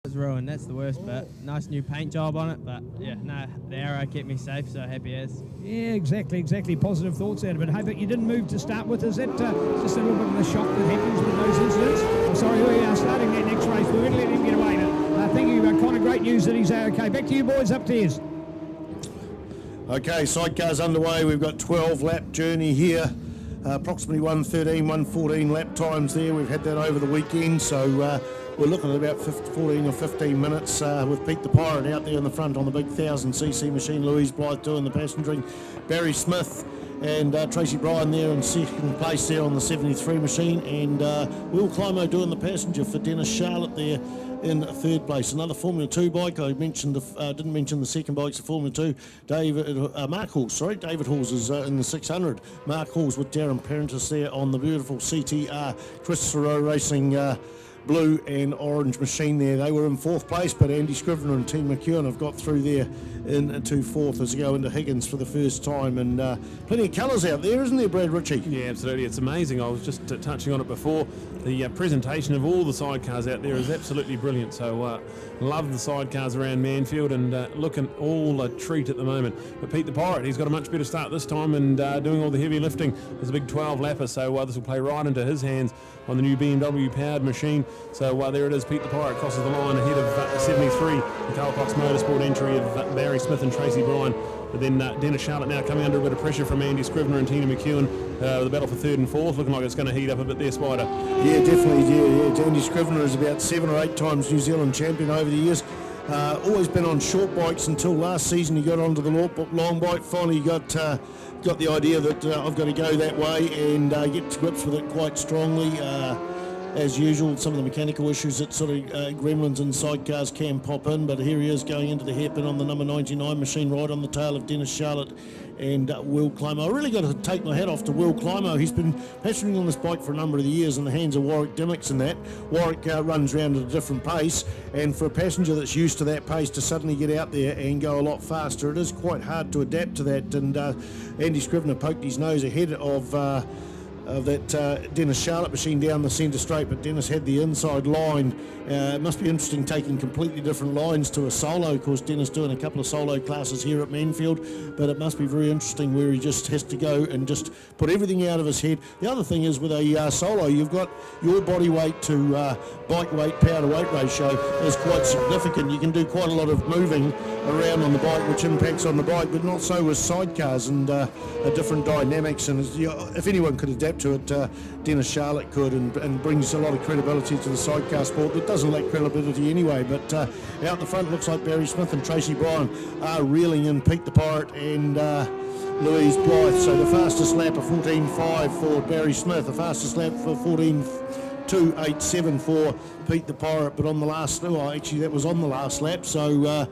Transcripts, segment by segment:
It's ruined, that's the worst bit. Nice new paint job on it, but yeah, no, the arrow kept me safe, so happy as. Yeah, exactly. Positive thoughts out of it. Hey, but you didn't move to start with. Is that just a little bit of the shock that happens with those incidents? I'm sorry, we are starting that next race. We're going to let him get away. But thank you, Connor. Great news that he's okay. Back to you, boys. Up to you. Okay, sidecars underway. We've got 12-lap journey here. Approximately 1:13, 1:14 lap times there. We've had that over the weekend, so we're looking at about 14 or 15 minutes with Pete the Pirate out there in the front on the big 1000cc machine. Louise Blythe doing the passengering. Barry Smith and Tracy Bryan there in second place there on the 73 machine, and Will Climo doing the passenger for Dennis Charlotte there in third place. Another Formula 2 bike. I mentioned didn't mention the second bike's a Formula 2. Mark Halls, David Halls is in the 600. Mark Halls with Darren Parentis there on the beautiful CTR Chris Thoreau Racing blue and orange machine there. They were in fourth place, but Andy Scrivener and Team McEwen have got through there into fourth as they go into Higgins for the first time. And plenty of colours out there, isn't there, Brad Ritchie? Yeah, absolutely. It's amazing. I was just touching on it before. The presentation of all the sidecars out there is absolutely brilliant. So love the sidecars around Manfeild, and looking all a treat at the moment. But Pete the Pirate, he's got a much better start this time and doing all the heavy lifting. There's a big 12-lapper, so this will play right into his hands on the new BMW powered machine. So there it is, Pete the Pirate crosses the line ahead of 73, the Carl Cox Motorsport entry of Barry Smith and Tracy Bryan. But then Dennis Charlotte now coming under a bit of pressure from Andy Scrivener and Tina McEwen. The battle for third and fourth, looking like it's going to heat up a bit there, Spider. Yeah, definitely, yeah. Andy Scrivener is about 7 or 8 times New Zealand champion over the years. Always been on short bikes until last season. He got onto the long bike. Finally got the idea that I've got to go that way and get to grips with it quite strongly. As usual, some of the mechanical issues that sort of gremlins and sidecars can pop in, but here he is going into the hairpin on the number 99 machine, right on the tail of Dennis Charlotte and Will Climo. I really got to take my hat off to Will Climo. He's been pasturing on this bike for a number of years in the hands of Warwick Dimmock and that. Warwick runs around at a different pace, and for a passenger that's used to that pace to suddenly get out there and go a lot faster, it is quite hard to adapt to that. And Andy Scrivener poked his nose ahead of that Dennis Charlotte machine down the centre straight, but Dennis had the inside line. It must be interesting taking completely different lines to a solo. Of course, Dennis doing a couple of solo classes here at Manfeild, but it must be very interesting where he just has to go and just put everything out of his head. The other thing is with a solo, you've got your body weight to bike weight, power to weight ratio is quite significant. You can do quite a lot of moving around on the bike, which impacts on the bike, but not so with sidecars and different dynamics. And if anyone could adapt to it, Dennis Charlotte could, and brings a lot of credibility to the sidecar sport, but doesn't lack credibility anyway. But out the front looks like Barry Smith and Tracy Bryan are reeling in Pete the Pirate and Louise Blythe. So the fastest lap of 14.5 for Barry Smith, the fastest lap for 14.287 for Pete the Pirate. But on the last, actually that was on the last lap, so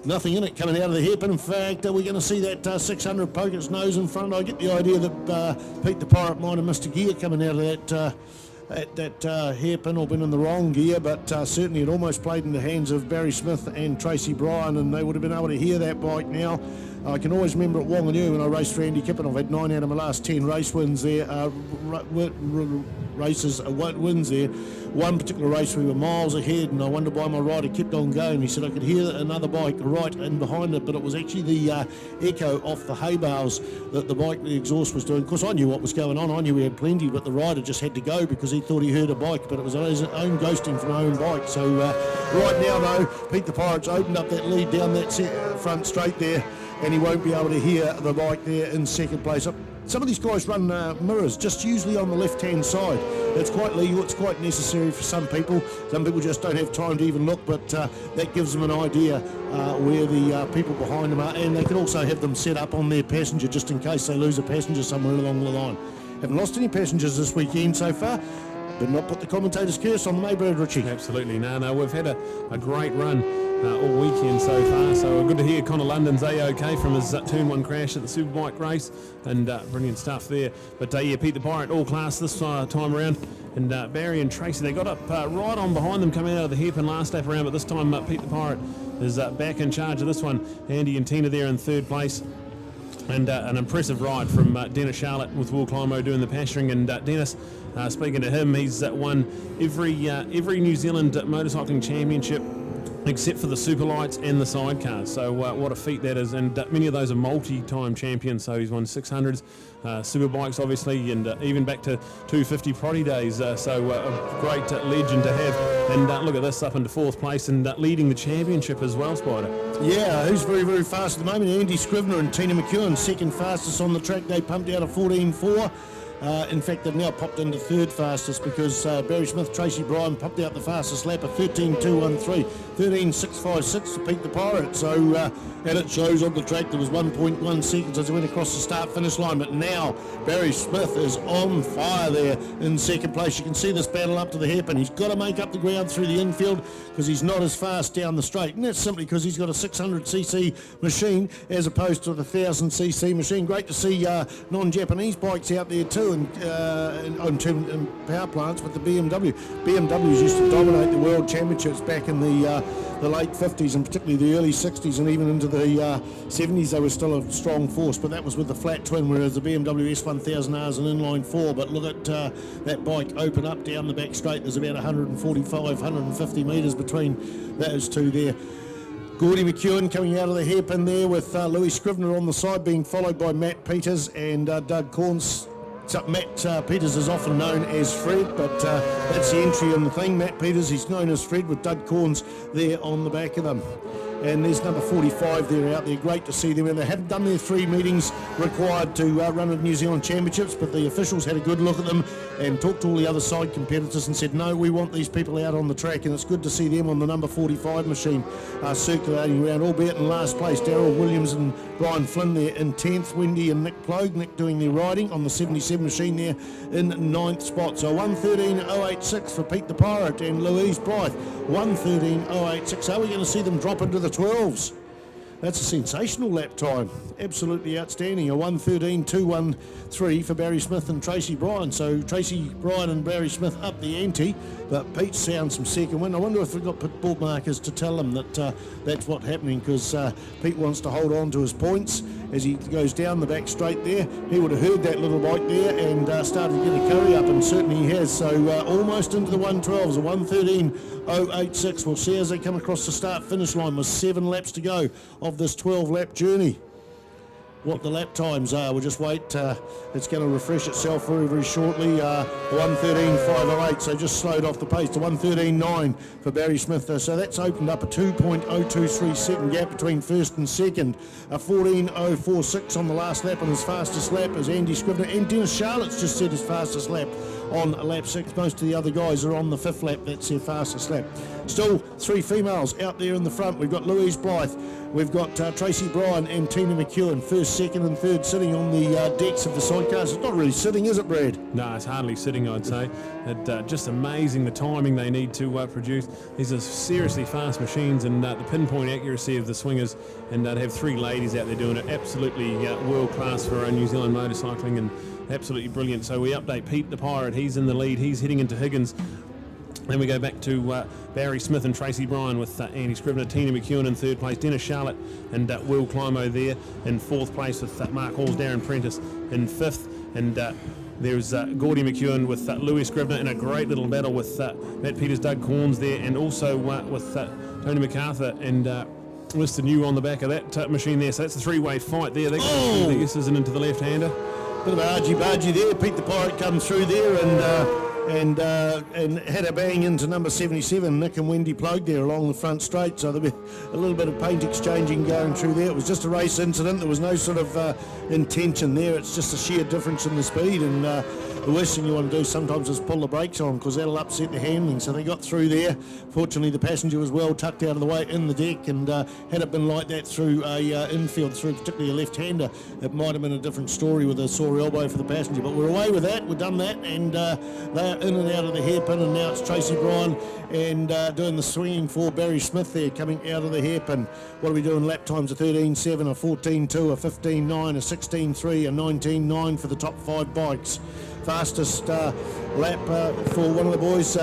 nothing in it coming out of the hairpin. In fact, we're going to see that 600 poke its nose in front. I get the idea that Pete the Pirate might have missed a gear coming out of that hairpin, or been in the wrong gear, but certainly it almost played in the hands of Barry Smith and Tracy Bryan, and they would have been able to hear that bike now. I can always remember at Whanganui when I raced for Andy Kippen. I've had 9 out of my last 10 race wins there, wins there. One particular race we were miles ahead, and I wondered why my rider kept on going. He said I could hear another bike right in behind it, but it was actually the echo off the hay bales that the exhaust was doing. Of course, I knew what was going on. I knew we had plenty, but the rider just had to go because he thought he heard a bike, but it was his own ghosting from his own bike. So right now, though, Pete the Pirate's opened up that lead down that front straight there, and he won't be able to hear the bike there in second place. Some of these guys run mirrors, just usually on the left-hand side. It's quite legal, it's quite necessary for some people. Some people just don't have time to even look, but that gives them an idea where the people behind them are, and they can also have them set up on their passenger just in case they lose a passenger somewhere along the line. Haven't lost any passengers this weekend so far. Did not put the commentator's curse on the Brad Ritchie. Absolutely, no, we've had a great run all weekend so far, so good to hear Connor London's A-OK from his turn 1 crash at the Superbike race, and brilliant stuff there. But yeah, Pete the Pirate all class this time around, and Barry and Tracy, they got up right on behind them coming out of the hairpin last lap around, but this time Pete the Pirate is back in charge of this one. Andy and Tina there in third place. And an impressive ride from Dennis Charlotte with Will Climo doing the pasturing. And Dennis, speaking to him, he's won every New Zealand motorcycling championship except for the super lights and the sidecars. So what a feat that is, and many of those are multi-time champions. So he's won 600s, superbikes obviously, and even back to 250 Proddy days. So a great legend to have. And look at this, up into 4th place and leading the championship as well, Spider. Yeah, who's very, very fast at the moment? Andy Scrivener and Tina McEwen, second fastest on the track. They pumped out a 14.4. In fact, they've now popped into 3rd fastest because Barry Smith, Tracy Bryan popped out the fastest lap of 13.213, 13.656 to Pete the Pirate. So, and it shows on the track there was 1.1 seconds as he went across the start-finish line. But now Barry Smith is on fire there in 2nd place. You can see this battle up to the hairpin. He's got to make up the ground through the infield because he's not as fast down the straight. And that's simply because he's got a 600cc machine as opposed to the 1000cc machine. Great to see non-Japanese bikes out there too. In power plants with the BMW. BMWs used to dominate the world championships back in the late 50s and particularly the early 60s and even into the 70s. They were still a strong force, but that was with the flat twin, whereas the BMW S1000R is an inline 4. But look at that bike open up down the back straight. There's about 145, 150 metres between those two there. Gordy McEwen coming out of the hairpin there with Louis Scrivener on the side, being followed by Matt Peters and Doug Corns. So Matt Peters is often known as Fred, but that's the entry in the thing. Matt Peters, he's known as Fred, with Doug Corns there on the back of them. And there's number 45 there out there. Great to see them. And they haven't done their 3 meetings required to run the New Zealand Championships, but the officials had a good look at them and talked to all the other side competitors and said, no, we want these people out on the track. And it's good to see them on the number 45 machine circulating around, albeit in last place. Darryl Williams and Brian Flynn there in 10th. Wendy and Nick Plogue. Nick doing their riding on the 77 machine there in 9th spot. So 1:13.086 for Pete the Pirate and Louise Blythe. 1:13.086. Are we going to see them drop into the 12s? That's a sensational lap time. Absolutely outstanding. A 1:13.213 for Barry Smith and Tracy Bryan. So Tracy Bryan and Barry Smith up the ante, but Pete sounds some second win. I wonder if we've got board markers to tell them that that's what's happening, because Pete wants to hold on to his points as he goes down the back straight there. He would have heard that little bike there and started to get a curry up, and certainly he has. So almost into the 112s, a 1:13.086. We'll see as they come across the start-finish line with 7 laps to go of this 12-lap journey. What the lap times are, we'll just wait. It's going to refresh itself very, very shortly. 1:13.508, so just slowed off the pace to 1:13.9 for Barry Smith. So that's opened up a 2.023 second gap between first and second. A 14.046 on the last lap, and his fastest lap is Andy Scrivener, and Dennis Charlotte's just set his fastest lap on lap 6. Most of the other guys are on the 5th lap. That's their fastest lap. Still 3 females out there in the front. We've got Louise Blythe, we've got Tracy Bryan and Tina McEwen, first, second and third, sitting on the decks of the sidecars. It's not really sitting, is it, Brad? No, it's hardly sitting, I'd say. Just amazing the timing they need to produce. These are seriously fast machines, and the pinpoint accuracy of the swingers, and to have 3 ladies out there doing it, absolutely world class for New Zealand motorcycling, and absolutely brilliant. So we update Pete the Pirate. He's in the lead. He's heading into Higgins. Then we go back to Barry Smith and Tracy Bryan with Andy Scrivener, Tina McEwen in 3rd place, Dennis Charlotte and Will Climo there in 4th place, with Mark Halls, Darren Prentice in 5th. And there's Gordy McEwen with Louis Scrivener in a great little battle with Matt Peters, Doug Corns there, and also with Tony MacArthur and Mr. New on the back of that machine there. So that's a 3-way fight there. They go through the S's and into the left-hander. Bit of argy-bargy there. Pete the Pirate come through there and had a bang into number 77, Nick and Wendy Plogue there along the front straight. So there'll be a little bit of paint exchanging going through there. It was just a race incident. There was no sort of intention there. It's just a sheer difference in the speed, and the worst thing you want to do sometimes is pull the brakes on, because that'll upset the handling. So they got through there. Fortunately, the passenger was well tucked out of the way in the deck, and had it been like that through a infield, through particularly a left-hander, it might have been a different story with a sore elbow for the passenger. But we're away with that. We've done that, and they're in and out of the hairpin, and now it's Tracy Bryan and doing the swinging for Barry Smith there, coming out of the hairpin. What are we doing? Lap times: a 13.7, a 14.2, a 15.9, a 16.3, a 19.9 for the top 5 bikes. Fastest lap for one of the boys,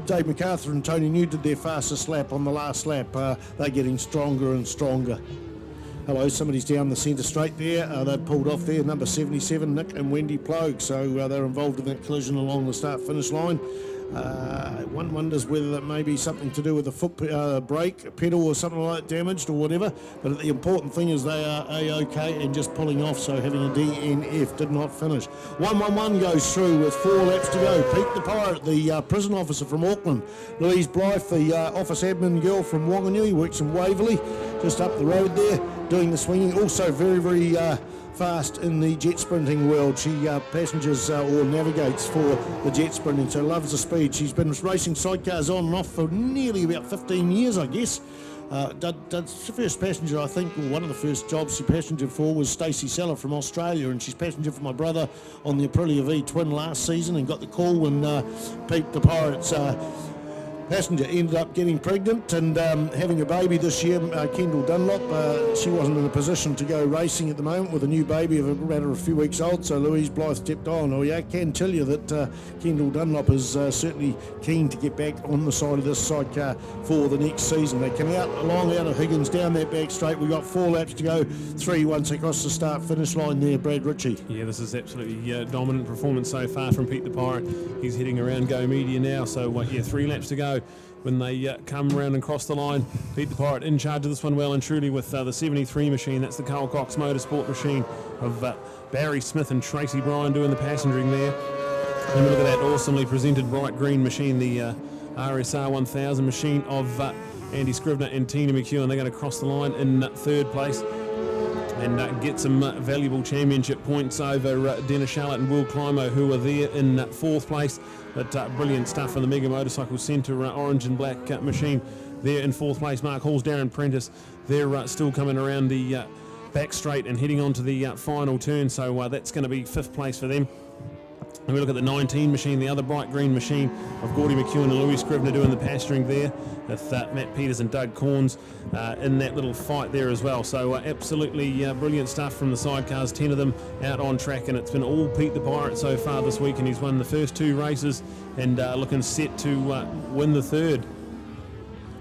Dave MacArthur and Tony New did their fastest lap on the last lap. They're getting stronger and stronger. Hello, somebody's down the centre straight there. They've pulled off there, number 77, Nick and Wendy Plogue. So they're involved in that collision along the start-finish line. One wonders whether that may be something to do with the foot brake pedal or something like that damaged or whatever, but the important thing is they are A-OK and just pulling off, so having a DNF, did not finish. 111 goes through with 4 laps to go. Pete the Pirate, the prison officer from Auckland. Louise Blythe, the office admin girl from Wanganui, works in Waverley, just up the road there, doing the swinging. Also very, very fast in the jet sprinting world. She passengers or navigates for the jet sprinting, so loves the speed. She's been racing sidecars on and off for nearly about 15 years, I guess. The first passenger, I think, or one of the first jobs she passengered for was Stacey Seller from Australia, and she's passengered for my brother on the Aprilia V Twin last season, and got the call when Pete the Pirate's passenger ended up getting pregnant and having a baby this year, Kendall Dunlop. She wasn't in a position to go racing at the moment with a new baby of about a few weeks old, so Louise Blythe stepped on. Oh yeah, I can tell you that Kendall Dunlop is certainly keen to get back on the side of this sidecar for the next season. They come out out of Higgins, down that back straight. We've got 4 laps to go, 3 once across the start-finish line there, Brad Ritchie. Yeah, this is absolutely dominant performance so far from Pete the Pirate. He's heading around Go Media now, so 3 laps to go when they come around and cross the line. Pete the Pirate in charge of this one well and truly with the 73 machine. That's the Carl Cox Motorsport machine of Barry Smith and Tracy Bryan doing the passengering there. And we look at that awesomely presented bright green machine, the RSR 1000 machine of Andy Scrivener and Tina McEwen. They're going to cross the line in 3rd place and get some valuable championship points over Dennis Charlotte and Will Climo, who are there in 4th place. But brilliant stuff from the Mega Motorcycle Centre orange and black machine there in 4th place. Mark Hall's Darren Prentice, they're still coming around the back straight and heading on to the final turn, so that's going to be 5th place for them. And we look at the 19 machine, the other bright green machine of Gordy McEwen and Louis Scrivener doing the pasturing there, with Matt Peters and Doug Corns in that little fight there as well. So absolutely brilliant stuff from the sidecars, 10 of them out on track, and it's been all Pete the Pirate so far this week, and he's won the first 2 races and looking set to win the 3rd.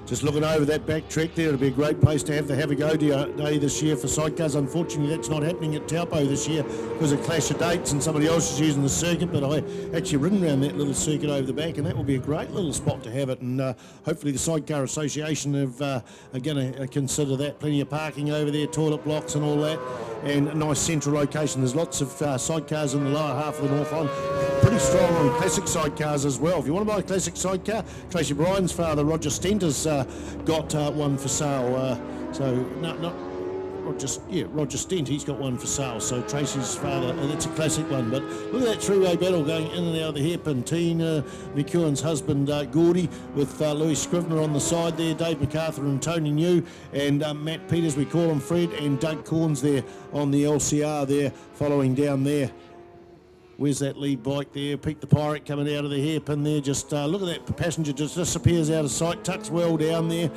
Just looking over that back track there, it'll be a great place to have a go day this year for sidecars. Unfortunately, that's not happening at Taupo this year because of clash of dates and somebody else is using the circuit, but I actually ridden around that little circuit over the back, and that will be a great little spot to have it, and hopefully the Sidecar Association are going to consider that. Plenty of parking over there, toilet blocks and all that, and a nice central location. There's lots of sidecars in the lower half of the North Island. Pretty strong on classic sidecars as well. If you want to buy a classic sidecar, Tracy Bryan's father, Roger Stent, has got one for sale. Roger Stent, he's got one for sale. So Tracy's father, that's a classic one. But look at that 3-way battle going in and out of the hairpin. Tina McEwen's husband, Gordy, with Louis Scrivener on the side there, Dave MacArthur and Tony New, and Matt Peters, we call him Fred, and Doug Corns there on the LCR there, following down there. Where's that lead bike there? Pete the Pirate coming out of the hairpin there. Just look at that passenger, just disappears out of sight, tucks well down there.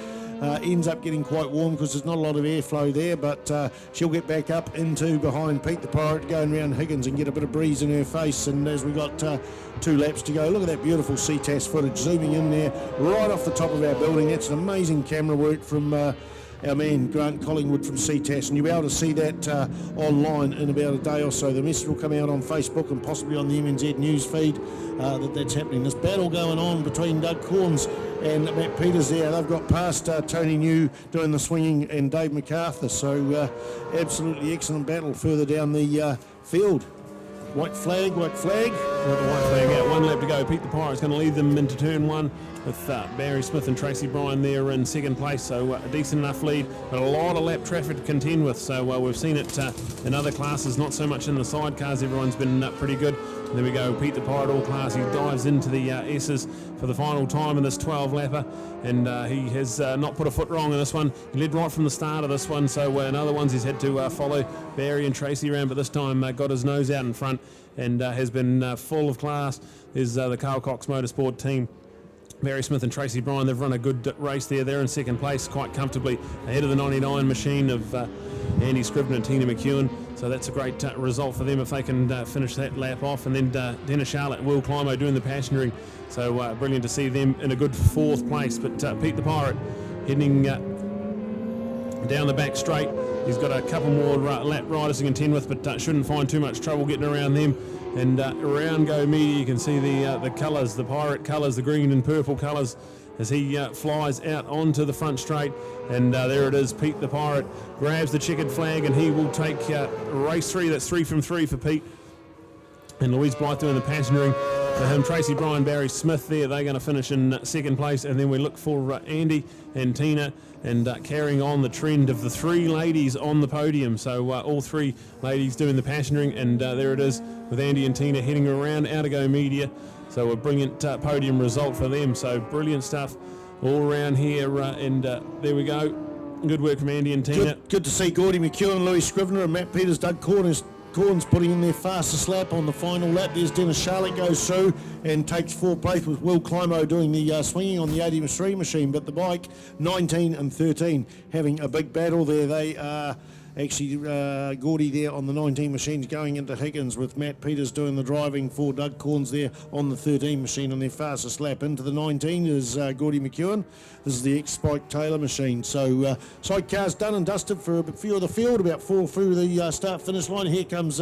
Ends up getting quite warm because there's not a lot of airflow there, but she'll get back up into behind Pete the Pirate, going around Higgins and get a bit of breeze in her face. And as we got 2 laps to go, look at that beautiful Ctas footage zooming in there right off the top of our building. That's an amazing camera work from our man Grant Collingwood from Ctas, and you'll be able to see that online in about a day or so. The message will come out on Facebook and possibly on the MNZ news feed that's happening. This battle going on between Doug Corns and Matt Peters there. They've got past Tony New doing the swinging and Dave MacArthur, so absolutely excellent battle further down the field. White flag. Got the white flag out. 1 lap to go. Pete the Pirate's going to lead them into turn 1 with Barry Smith and Tracy Bryan there in 2nd place. So a decent enough lead, but a lot of lap traffic to contend with. So we've seen it in other classes, not so much in the sidecars. Everyone's been pretty good. And there we go. Pete the Pirate, all class. He dives into the S's for the final time in this 12-lapper, and he has not put a foot wrong in this one. He led right from the start of this one, so in other ones he's had to follow Barry and Tracy around, but this time got his nose out in front and has been full of class. There's the Carl Cox Motorsport team. Barry Smith and Tracy Bryan, they've run a good race there. They're in 2nd place quite comfortably ahead of the 99 machine of Andy Scrivener and Tina McEwen. So that's a great result for them if they can finish that lap off. And then Dennis Charlotte and Will Climo doing the passengering. So brilliant to see them in a good 4th place. But Pete the Pirate heading down the back straight. He's got a couple more lap riders to contend with, but shouldn't find too much trouble getting around them. And around Go Media, you can see the colours, the pirate colours, the green and purple colours, as he flies out onto the front straight. And there it is, Pete the Pirate grabs the checkered flag, and he will take race 3. That's 3 from 3 for Pete. And Louise Blythe doing the passengering for him. Tracy Bryan, Barry Smith there, they're going to finish in second place. And then we look for Andy and Tina, and carrying on the trend of the 3 ladies on the podium. So all 3 ladies doing the passengeering, and there it is with Andy and Tina heading around out of Go Media. So a brilliant podium result for them. So brilliant stuff all around here, and there we go. Good work from Andy and Tina. Good to see Gordy McEwen, Louis Scrivener and Matt Peters, Doug Corns putting in their fastest lap on the final lap. There's Dennis Charlotte goes through and takes 4th place, with Will Climo doing the swinging on the 83 machine. But the bike, 19 and 13, having a big battle there. They are actually Gordy there on the 19 machines going into Higgins, with Matt Peters doing the driving for Doug Corns there on the 13 machine on their fastest lap. Into the 19 is Gordy McEwen. This is the ex-Spike Taylor machine. So sidecars done and dusted for a few of the field, about 4 through the start-finish line. Here comes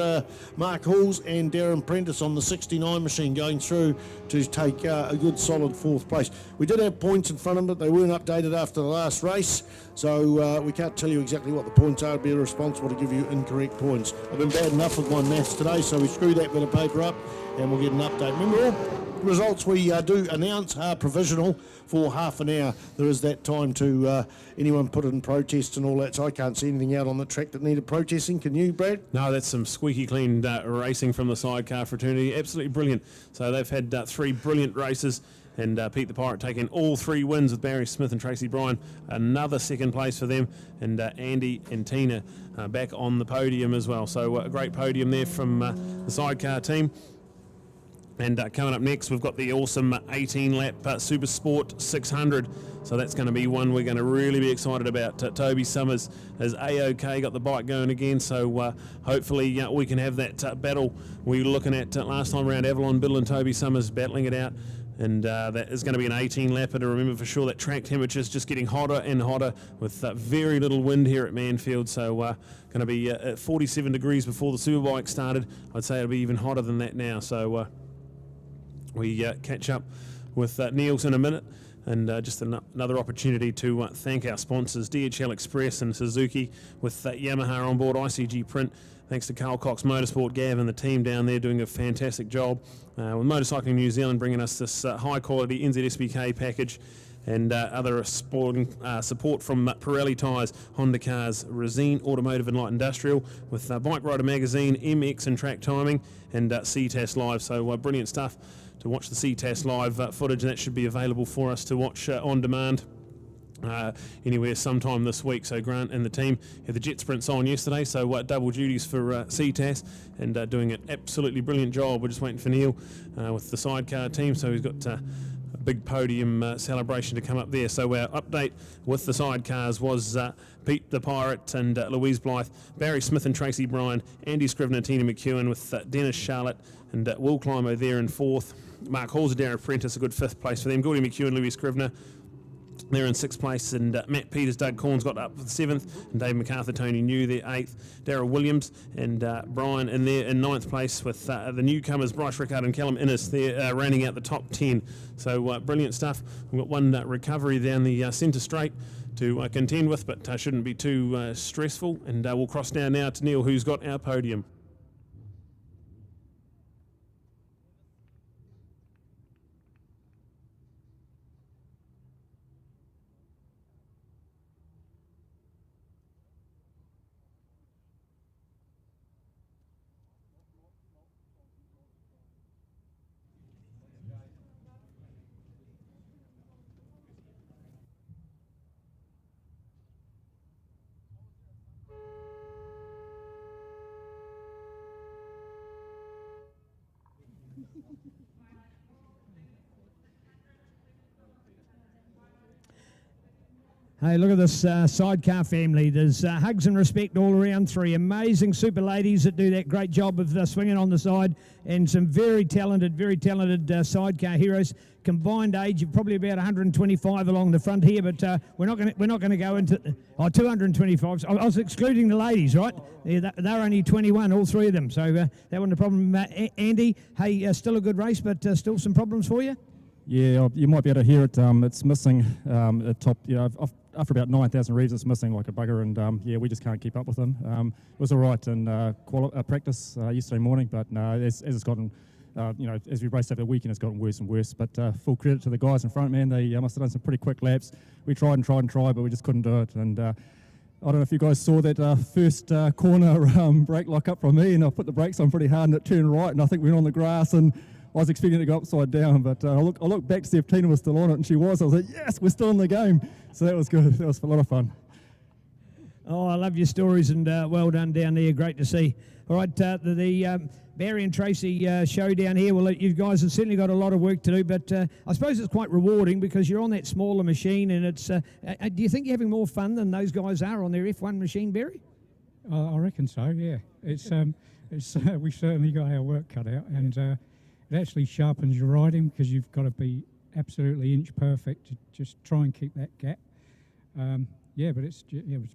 Mark Halls and Darren Prentice on the 69 machine going through to take a good solid 4th place. We did have points in front of them, but they weren't updated after the last race, so we can't tell you exactly what the points are. It'd be irresponsible to give you incorrect points. I've been bad enough with my maths today, so we screw that bit of paper up and we'll get an update. Remember, all results we do announce are provisional for half an hour. There is that time to anyone put in protests and all that, so I can't see anything out on the track that needed protesting. Can you, Brad? No, that's some squeaky clean racing from the sidecar fraternity. Absolutely brilliant. So they've had 3 brilliant races, and Pete the Pirate taking all 3 wins with Barry Smith and Tracy Bryan. Another second place for them, and Andy and Tina back on the podium as well. So a great podium there from the sidecar team. And coming up next, we've got the awesome 18-lap Super Sport 600. So that's going to be one we're going to really be excited about. Toby Summers has A-OK got the bike going again. So hopefully we can have that battle we were looking at last time around. Avalon Biddle and Toby Summers battling it out. And that is going to be an 18-lapper to remember for sure. That track temperature is just getting hotter and hotter with very little wind here at Manfeild. So going to be at 47 degrees before the Superbike started. I'd say it'll be even hotter than that now. So we catch up with Niels in a minute, and just another opportunity to thank our sponsors, DHL Express and Suzuki, with Yamaha on board, ICG Print. Thanks to Carl Cox Motorsport, Gav and the team down there doing a fantastic job. With Motorcycling New Zealand bringing us this high-quality NZSBK package, and other sporting support from Pirelli Tyres, Honda Cars, Resine Automotive and Light Industrial, with Bike Rider Magazine, MX and Track Timing, and Ctas Live. So brilliant stuff to watch the Ctas Live footage, and that should be available for us to watch on demand anywhere sometime this week. So Grant and the team had the jet sprints on yesterday, so double duties for Ctas, and doing an absolutely brilliant job. We're just waiting for Neil with the sidecar team, so he's got a big podium celebration to come up there. So our update with the sidecars was Pete the Pirate and Louise Blythe, Barry Smith and Tracy Bryan, Andy Scrivener, Tina McEwen, with Dennis Charlotte and Will Climo there in 4th. Mark Halls and Darren Prentice, a good 5th place for them. Gordy McEwen, Louis Scrivener, they're in 6th place, and Matt Peters, Doug Corns got up for the 7th, and Dave MacArthur, Tony New there 8th, Darryl Williams and Brian in there in 9th place, with the newcomers Bryce Rickard and Callum Innes there rounding out the top 10. So brilliant stuff. We've got one recovery down the centre straight to contend with, but shouldn't be too stressful, and we'll cross down now to Neil, who's got our podium. Hey, look at this sidecar family. There's hugs and respect all around. 3 amazing super ladies that do that great job of swinging on the side, and some very talented sidecar heroes. Combined age of probably about 125 along the front here, but we're not going to go into 225. I was excluding the ladies, right? They're only 21, all 3 of them. So that wasn't a problem. Andy, hey, still a good race, but still some problems for you. Yeah, you might be able to hear it. It's missing at top. After about 9,000 reads, it's missing like a bugger, and we just can't keep up with them. It was all right in practice yesterday morning, but no, as it's gotten, as we raced over the weekend, it's gotten worse and worse. But full credit to the guys in front, man. They must have done some pretty quick laps. We tried, but we just couldn't do it. And I don't know if you guys saw that first corner brake lock up from me, and I put the brakes on pretty hard, and it turned right, and I think we went on the grass, and I was expecting it to go upside down, but I looked back to see if Tina was still on it, and she was. I was like, yes, we're still in the game. So that was good. That was a lot of fun. Oh, I love your stories, and well done down there. Great to see. All right, the Barry and Tracy show down here. Well, you guys have certainly got a lot of work to do, but I suppose it's quite rewarding because you're on that smaller machine, and it's. Do you think you're having more fun than those guys are on their F1 machine, Barry? I reckon so. Yeah, it's we've certainly got our work cut out, and it actually sharpens your riding because you've got to be absolutely inch perfect to just try and keep that gap. But it's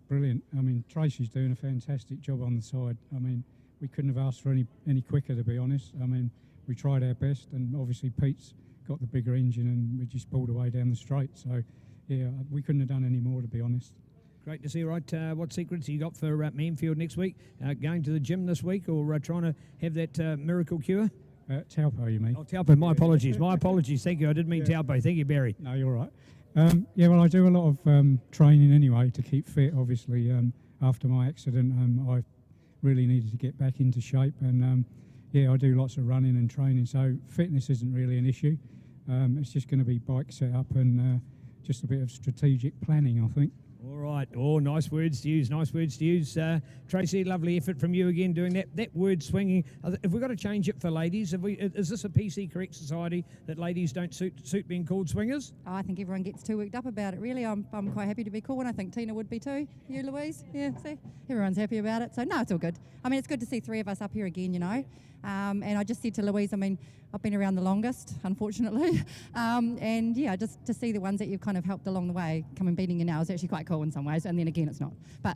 brilliant. I mean, Tracy's doing a fantastic job on the side. I mean, we couldn't have asked for any quicker, to be honest. I mean, we tried our best, and obviously Pete's got the bigger engine, and we just pulled away down the straight. So, yeah, we couldn't have done any more, to be honest. Great to see. Right, what secrets you got for Manfeild next week? Going to the gym this week, or trying to have that miracle cure? Taupo, you mean? Oh, Taupo, my apologies. My apologies. Thank you. I didn't mean Taupo. Thank you, Barry. No, you're right. Well, I do a lot of training anyway to keep fit, obviously. After my accident, I really needed to get back into shape. And, I do lots of running and training. So fitness isn't really an issue. It's just going to be bike setup and just a bit of strategic planning, I think. All right. Oh, nice words to use. Nice words to use. Tracy, lovely effort from you again doing that word swinging. Have we got to change it for ladies? Is this a PC correct society that ladies don't suit being called swingers? Oh, I think everyone gets too worked up about it, really. I'm quite happy to be called, and I think Tina would be too. You, Louise? Yeah, see? Everyone's happy about it. So, no, it's all good. I mean, it's good to see 3 of us up here again, And I just said to Louise, I mean, I've been around the longest, unfortunately. Just to see the ones that you've kind of helped along the way come and beating you now is actually quite cool in some ways. And then again, it's not. But,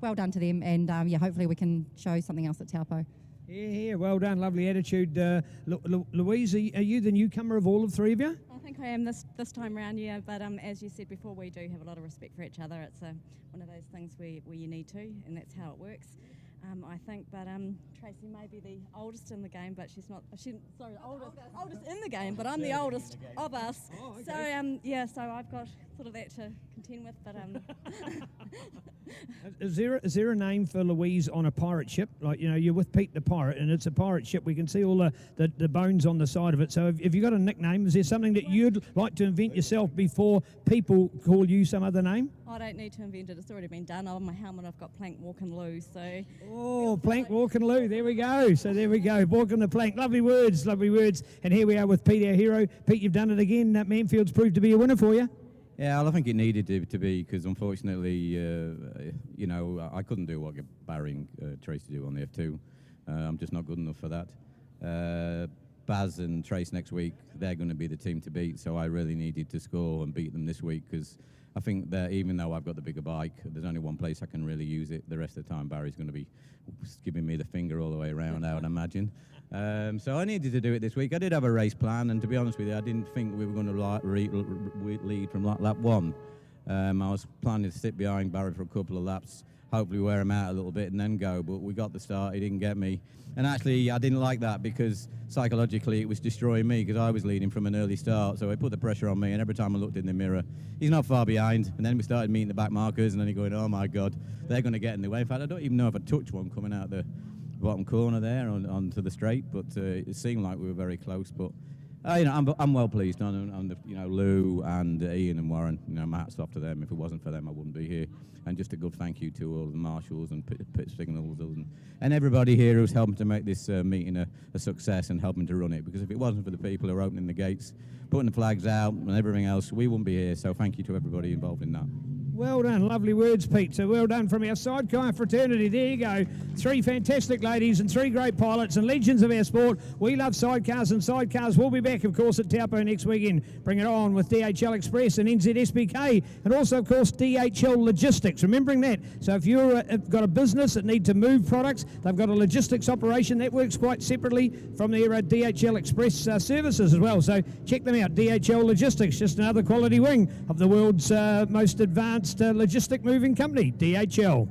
well done to them. And, hopefully we can show something else at Taupo. Yeah, well done. Lovely attitude. Louise, are you the newcomer of all of 3 of you? I think I am this time around, yeah. But as you said before, we do have a lot of respect for each other. It's one of those things where you need to, and that's how it works. I think, but Tracy may be the oldest in the game, but she's not. Oldest in the game, but I'm the oldest of us. Oh, okay. So so I've got sort of that to contend with. But is there a name for Louise on a pirate ship? Like you're with Pete the pirate, and it's a pirate ship. We can see all the bones on the side of it. So have you got a nickname? Is there something that you'd like to invent yourself before people call you some other name? I don't need to invent it. It's already been done. On my helmet, I've got Plank, Walk and Loo. So. Oh, Plank, Walk and Loo. There we go. So there we go. Walk on the plank. Lovely words. And here we are with Pete, our hero. Pete, you've done it again. Manfield's proved to be a winner for you. Yeah, I think it needed to be because unfortunately, I couldn't do what Barry and Tracy do on the F2. I'm just not good enough for that. Baz and Trace next week, they're going to be the team to beat, so I really needed to score and beat them this week because I think that even though I've got the bigger bike, there's only one place I can really use it. The rest of the time, Barry's going to be giving me the finger all the way around, I would imagine. So I needed to do it this week. I did have a race plan, and to be honest with you, I didn't think we were going to lead from lap 1. I was planning to sit behind Barry for a couple of laps, hopefully wear him out a little bit and then go, but we got the start, he didn't get me. And actually, I didn't like that because psychologically it was destroying me because I was leading from an early start, so it put the pressure on me, and every time I looked in the mirror, he's not far behind, and then we started meeting the back markers, and then you're going, oh my God, they're going to get in the way. In fact, I don't even know if I touched one coming out the bottom corner there onto the straight, but it seemed like we were very close, but I'm well pleased. On Lou and Ian and Warren. My hats off to them. If it wasn't for them, I wouldn't be here. And just a good thank you to all the marshals and pit signals and everybody here who's helping to make this meeting a success and helping to run it. Because if it wasn't for the people who are opening the gates, putting the flags out and everything else, we wouldn't be here. So thank you to everybody involved in that. Well done, lovely words, Pete. So well done from our sidecar fraternity. There you go. 3 fantastic ladies and 3 great pilots and legends of our sport. We love sidecars, and sidecars will be back, of course, at Taupo next weekend. Bring it on with DHL Express and NZSBK, and also, of course, DHL Logistics. Remembering that. So if you've got a business that need to move products, they've got a logistics operation that works quite separately from their DHL Express services as well. So check them out. DHL Logistics, just another quality wing of the world's most advanced logistic moving company, DHL.